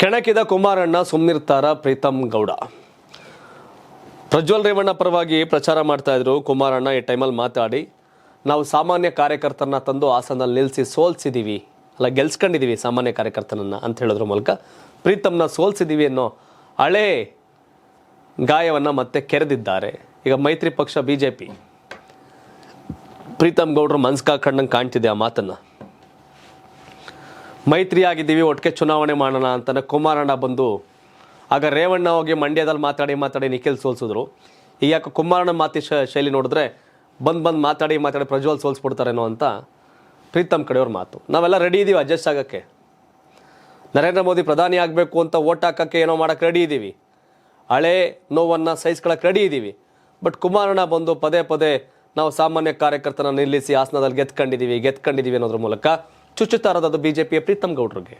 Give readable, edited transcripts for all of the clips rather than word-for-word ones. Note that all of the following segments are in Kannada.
ಕೆಣಕಿದ ಕುಮಾರಣ್ಣ ಸುಮ್ಮನಿರ್ತಾರ ಪ್ರೀತಮ್ ಗೌಡ. ಪ್ರಜ್ವಲ್ ರೇವಣ್ಣ ಪರವಾಗಿ ಪ್ರಚಾರ ಮಾಡ್ತಾ ಇದ್ರು ಕುಮಾರಣ್ಣ. ಈ ಟೈಮಲ್ಲಿ ಮಾತಾಡಿ ನಾವು ಸಾಮಾನ್ಯ ಕಾರ್ಯಕರ್ತರನ್ನ ತಂದು ಹಾಸನಲ್ಲಿ ನಿಲ್ಲಿಸಿ ಸೋಲ್ಸಿದ್ದೀವಿ, ಅಲ್ಲ ಗೆಲ್ಸ್ಕೊಂಡಿದ್ದೀವಿ ಸಾಮಾನ್ಯ ಕಾರ್ಯಕರ್ತನನ್ನ ಅಂತ ಹೇಳೋದ್ರ ಮೂಲಕ ಪ್ರೀತಮ್ನ ಸೋಲ್ಸಿದ್ದೀವಿ ಅನ್ನೋ ಹಳೇ ಗಾಯವನ್ನು ಮತ್ತೆ ಕೆರೆದಿದ್ದಾರೆ. ಈಗ ಮೈತ್ರಿ ಪಕ್ಷ BJP ಪ್ರೀತಮ್ ಗೌಡರು ಮನ್ಸ್ಕಾಕೊಂಡಂಗೆ ಕಾಣ್ತಿದೆ ಆ ಮಾತನ್ನು. ಮೈತ್ರಿ ಆಗಿದ್ದೀವಿ, ಒಟ್ಟಿಗೆ ಚುನಾವಣೆ ಮಾಡೋಣ ಅಂತಾನೆ ಕುಮಾರಣ್ಣ ಬಂದು ಆಗ ರೇವಣ್ಣ ಹೋಗಿ ಮಂಡ್ಯದಲ್ಲಿ ಮಾತಾಡಿ ನಿಖಿಲ್ ಸೋಲ್ಸಿದ್ರು. ಈಗ ಯಾಕೆ ಕುಮಾರಣ್ಣ ಮಾತಿ ಶೈಲಿ ನೋಡಿದ್ರೆ ಬಂದು ಮಾತಾಡಿ ಪ್ರಜ್ವಲ್ ಸೋಲ್ಸ್ಬಿಡ್ತಾರೇನೋ ಅಂತ ಪ್ರೀತಮ್ ಕಡೆಯವ್ರ ಮಾತು. ನಾವೆಲ್ಲ ರೆಡಿ ಇದ್ದೀವಿ ಅಡ್ಜಸ್ಟ್ ಆಗೋಕ್ಕೆ, ನರೇಂದ್ರ ಮೋದಿ ಪ್ರಧಾನಿ ಆಗಬೇಕು ಅಂತ ಓಟ್ ಹಾಕೋಕ್ಕೆ ಏನೋ ಮಾಡೋಕ್ಕೆ ರೆಡಿ ಇದ್ದೀವಿ, ಹಳೆ ನೋವನ್ನು ಸಹಿಸ್ಕೊಳ್ಳೋಕೆ ರೆಡಿ ಇದ್ದೀವಿ. ಬಟ್ ಕುಮಾರಣ್ಣ ಬಂದು ಪದೇ ನಾವು ಸಾಮಾನ್ಯ ಕಾರ್ಯಕರ್ತನ ನಿಲ್ಲಿಸಿ ಹಾಸನದಲ್ಲಿ ಗೆದ್ಕೊಂಡಿದ್ದೀವಿ ಅನ್ನೋದ್ರ ಮೂಲಕ ಚುಚ್ಚುತ್ತಾ ಇರೋದು BJPಯ ಪ್ರೀತಮ್ ಗೌಡ್ರಿಗೆ.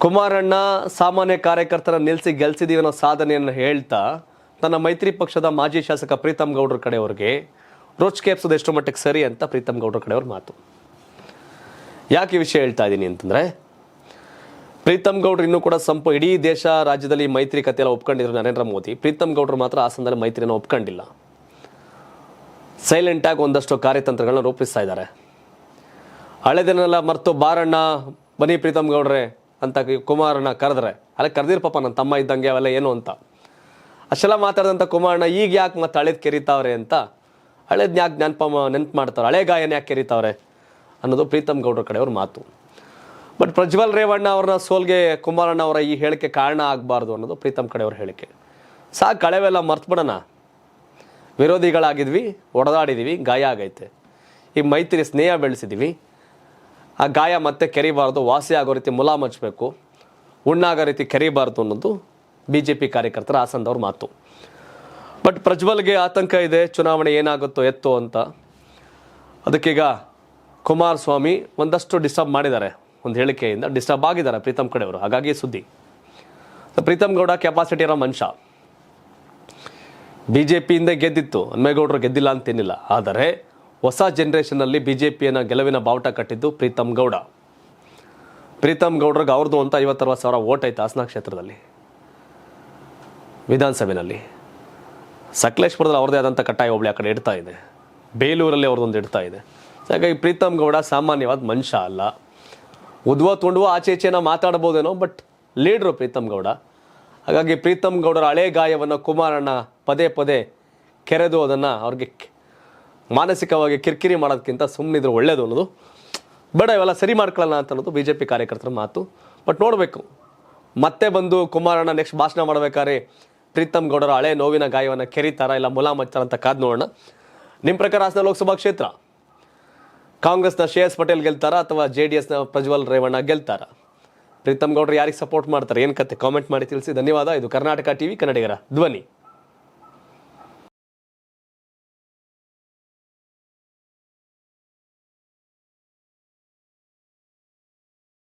ಕುಮಾರಣ್ಣ ಸಾಮಾನ್ಯ ಕಾರ್ಯಕರ್ತರ ನಿಲ್ಲಿಸಿ ಗೆಲ್ಸಿದೀವಿ ಅನ್ನೋ ಸಾಧನೆಯನ್ನು ಹೇಳ್ತಾ ತನ್ನ ಮೈತ್ರಿ ಪಕ್ಷದ ಮಾಜಿ ಶಾಸಕ ಪ್ರೀತಮ್ ಗೌಡ್ರ ಕಡೆಯವ್ರಿಗೆ ರೋಚಕೇಪ್ಸೋದು ಎಷ್ಟು ಮಟ್ಟಿಗೆ ಸರಿ ಅಂತ ಪ್ರೀತಮ್ ಗೌಡ್ರ ಕಡೆಯವ್ರ ಮಾತು. ಯಾಕೆ ಈ ವಿಷಯ ಹೇಳ್ತಾ ಇದ್ದೀನಿ ಅಂತಂದರೆ, ಪ್ರೀತಮ್ ಗೌಡ್ರು ಇನ್ನೂ ಕೂಡ ಇಡೀ ದೇಶ ರಾಜ್ಯದಲ್ಲಿ ಮೈತ್ರಿಕತೆ ಎಲ್ಲ ಒಪ್ಕೊಂಡಿದ್ರು ನರೇಂದ್ರ ಮೋದಿ. ಪ್ರೀತಮ್ ಗೌಡ್ರು ಮಾತ್ರ ಹಾಸನದಲ್ಲಿ ಮೈತ್ರಿಯನ್ನು ಒಪ್ಕೊಂಡಿಲ್ಲ. ಸೈಲೆಂಟಾಗಿ ಒಂದಷ್ಟು ಕಾರ್ಯತಂತ್ರಗಳನ್ನ ರೂಪಿಸ್ತಾ ಇದ್ದಾರೆ. ಹಳೆದನ್ನೆಲ್ಲ ಮರೆತು ಬಾರಣ್ಣ ಬನ್ನಿ ಪ್ರೀತಮ್ ಗೌಡ್ರೆ ಅಂತ ಕುಮಾರಣ್ಣ ಕರೆದ್ರೆ ಅಲ್ಲ ಕರೆದಿರ್ ಪಾಪ ನನ್ನ ತಮ್ಮ ಇದ್ದಂಗೆ ಅವೆಲ್ಲ ಏನು ಅಂತ ಅಷ್ಟೆಲ್ಲ ಮಾತಾಡಿದಂಥ ಕುಮಾರಣ್ಣ ಈಗ ಯಾಕೆ ಮತ್ತೆ ಹಳೇದು ಕೆರಿತಾವ್ರೆ ಅಂತ ಹಳೇದು ಯಾಕೆ ನೆನಪು ಮಾಡ್ತಾರೆ, ಹಳೆ ಗಾಯನ ಯಾಕೆ ಕೆರಿತಾವ್ರೆ ಅನ್ನೋದು ಪ್ರೀತಮ್ ಗೌಡ್ರ ಕಡೆಯವ್ರ ಮಾತು. ಬಟ್ ಪ್ರಜ್ವಲ್ ರೇವಣ್ಣ ಅವ್ರನ್ನ ಸೋಲ್ಗೆ ಕುಮಾರಣ್ಣ ಅವರ ಈ ಹೇಳಿಕೆ ಕಾರಣ ಆಗಬಾರ್ದು ಅನ್ನೋದು ಪ್ರೀತಮ್ ಕಡೆಯವ್ರ ಹೇಳಿಕೆ. ಸಾಕು ಕಳೆವೆಲ್ಲ ಮರ್ತ್ಬಿಡೋಣ, ವಿರೋಧಿಗಳಾಗಿದ್ವಿ, ಹೊಡೆದಾಡಿದ್ವಿ, ಗಾಯ ಆಗೈತೆ, ಈ ಮೈತ್ರಿ ಸ್ನೇಹ ಬೆಳೆಸಿದ್ವಿ, ಆ ಗಾಯ ಮತ್ತೆ ಕೆರಿಬಾರ್ದು, ವಾಸಿ ಆಗೋ ರೀತಿ ಮುಲಾಮ್ ಹಚ್ಚಬೇಕು, ಉಣ್ಣಾಗೋ ರೀತಿ ಕೆರಿಬಾರ್ದು ಅನ್ನೋದು BJP ಕಾರ್ಯಕರ್ತರ ಹಾಸನದವ್ರ ಮಾತು. ಬಟ್ ಪ್ರಜ್ವಲ್ಗೆ ಆತಂಕ ಇದೆ, ಚುನಾವಣೆ ಏನಾಗುತ್ತೋ ಎತ್ತೋ ಅಂತ. ಅದಕ್ಕೀಗ ಕುಮಾರಸ್ವಾಮಿ ಒಂದಷ್ಟು ಡಿಸ್ಟರ್ಬ್ ಮಾಡಿದ್ದಾರೆ, ಒಂದು ಹೇಳಿಕೆಯಿಂದ ಡಿಸ್ಟರ್ಬ್ ಆಗಿದ್ದಾರೆ ಪ್ರೀತಮ್ ಕಡೆಯವರು. ಹಾಗಾಗಿ ಸುದ್ದಿ. ಪ್ರೀತಮ್ ಗೌಡ ಕೆಪಾಸಿಟಿ ಇರೋ ಮನುಷ್ಯ, BJPಯಿಂದ ಗೆದ್ದಿತ್ತು, ಹನುಮೇಗೌಡರು ಗೆದ್ದಿಲ್ಲ ಅಂತೇನಿಲ್ಲ. ಆದರೆ ಹೊಸ ಜನ್ರೇಷನ್ನಲ್ಲಿ BJPಯನ್ನು ಗೆಲುವಿನ ಬಾವುಟ ಕಟ್ಟಿದ್ದು ಪ್ರೀತಮ್ ಗೌಡ. ಪ್ರೀತಮ್ ಗೌಡ್ರಿಗೆ ಅವ್ರದ್ದು ಅಂತ 50-60 ಸಾವಿರ ಓಟ್ ಐತೆ ಹಾಸನ ಕ್ಷೇತ್ರದಲ್ಲಿ, ವಿಧಾನಸಭೆಯಲ್ಲಿ. ಸಕಲೇಶ್ಪುರದಲ್ಲಿ ಅವ್ರದ್ದೇ ಆದಂಥ ಕಟ್ಟಾಯ ಹೋಬಳಿ ಆ ಕಡೆ ಇಡ್ತಾ ಇದೆ, ಬೇಲೂರಲ್ಲಿ ಅವ್ರದ್ದೊಂದು ಇಡ್ತಾ ಇದೆ. ಹಾಗಾಗಿ ಪ್ರೀತಮ್ ಗೌಡ ಸಾಮಾನ್ಯವಾದ ಮನುಷ್ಯ ಅಲ್ಲ. ಉದ್ವ ಆಚೆ ಮಾತಾಡ್ಬೋದೇನೋ, ಬಟ್ ಲೀಡ್ರು ಪ್ರೀತಮ್ ಗೌಡ. ಹಾಗಾಗಿ ಪ್ರೀತಮ್ ಗೌಡರ ಹಳೆ ಗಾಯವನ್ನು ಕುಮಾರಣ್ಣ ಪದೇ ಕೆರೆದು ಅದನ್ನು ಅವ್ರಿಗೆ ಮಾನಸಿಕವಾಗಿ ಕಿರಿಕಿರಿ ಮಾಡೋದಕ್ಕಿಂತ ಸುಮ್ಮನಿದ್ರು ಒಳ್ಳೇದು ಅನ್ನೋದು, ಬೇಡ ಇವೆಲ್ಲ ಸರಿ ಮಾಡ್ಕೊಳ್ಳೋಣ ಅಂತ ಅನ್ನೋದು BJP ಕಾರ್ಯಕರ್ತರ ಮಾತು. ಬಟ್ ನೋಡಬೇಕು, ಮತ್ತೆ ಬಂದು ಕುಮಾರಣ್ಣ ನೆಕ್ಸ್ಟ್ ಭಾಷಣ ಮಾಡಬೇಕಾದ್ರೆ ಪ್ರೀತಮ್ ಗೌಡರ ಹಳೆ ನೋವಿನ ಗಾಯವನ್ನು ಕೆರಿತಾರ ಇಲ್ಲ ಮುಲಾಮ್ ಹಚ್ತಾರ ಅಂತ ಕಾದು ನೋಡೋಣ. ನಿಮ್ಮ ಪ್ರಕಾರ ಹಾಸನ ಲೋಕಸಭಾ ಕ್ಷೇತ್ರ ಕಾಂಗ್ರೆಸ್ನ ಶ್ರೇಯಸ್ ಪಟೇಲ್ ಗೆಲ್ತಾರಾ ಅಥವಾ JDSನ ಪ್ರಜ್ವಲ್ ರೇವಣ್ಣ ಗೆಲ್ತಾರಾ? ಪ್ರೀತಮ್ ಗೌಡ್ರು ಯಾರಿಗೆ ಸಪೋರ್ಟ್ ಮಾಡ್ತಾರೆ, ಏನು ಕತೆ ಕಾಮೆಂಟ್ ಮಾಡಿ ತಿಳಿಸಿ. ಧನ್ಯವಾದ. ಇದು ಕರ್ನಾಟಕ TV ಕನ್ನಡಿಗರ ಧ್ವನಿ.